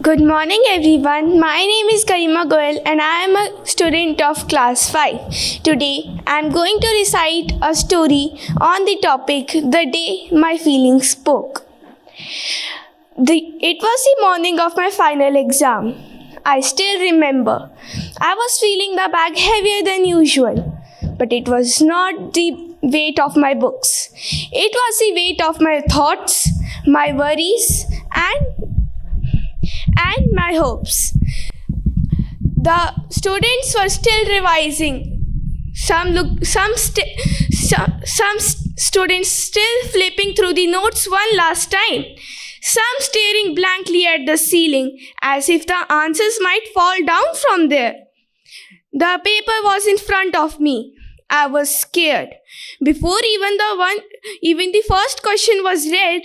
Good morning, everyone. My name is Garima Goel and I am a student of class 5. Today, I am going to recite a story on the topic The Day My Feelings Spoke. It was the morning of my final exam. I still remember. I was feeling the bag heavier than usual, but it was not the weight of my books. It was the weight of my thoughts, my worries, and my hopes. The students were still revising. Some students still flipping through the notes one last time. Some staring blankly at the ceiling as if the answers might fall down from there. The paper was in front of me. I was scared. Before even the first question was read,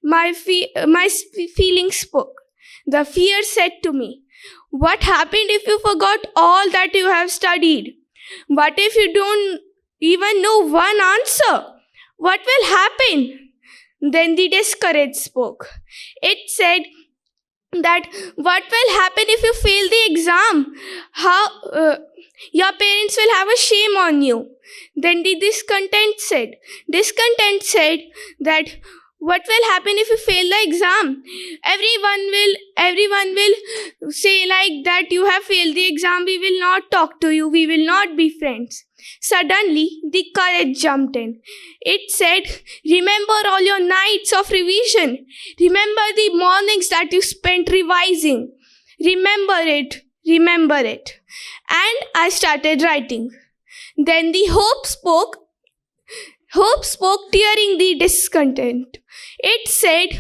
my feelings spoke. The fear said to me, "What happened if you forgot all that you have studied? What if you don't even know one answer? What will happen?" Then the discourage spoke. It said that what will happen if you fail the exam? Your parents will have a shame on you. Then the discontent said that what will happen if you fail the exam? Everyone will say like that you have failed the exam. We will not talk to you. We will not be friends. Suddenly, the courage jumped in. It said, "Remember all your nights of revision. Remember the mornings that you spent revising. Remember it. Remember it." And I started writing. Then the hope spoke, tearing the discontent. It said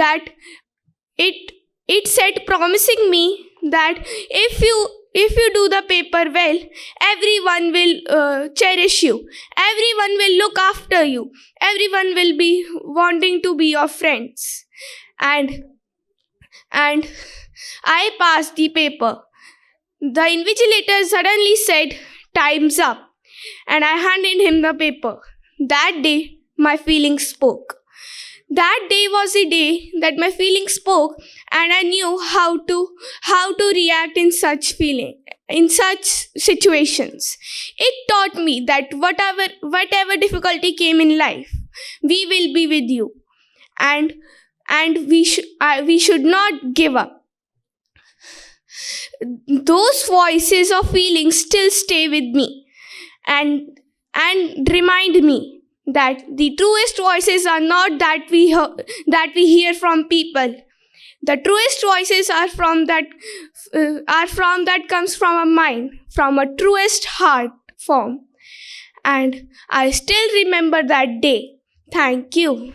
that it said, promising me that if you do the paper well, everyone will cherish you. Everyone will look after you. Everyone will be wanting to be your friends. And I passed the paper. The invigilator suddenly said, "Time's up." And I handed him the paper. That day, my feelings spoke. That day was the day that my feelings spoke, and I knew how to react in such situations. It taught me that whatever difficulty came in life, we will be with you, and we should not give up. Those voices of feelings still stay with me and remind me that the truest voices are not that we hear from people. The truest voices are from that comes from a mind, from a truest heart form. And I still remember that day. Thank you.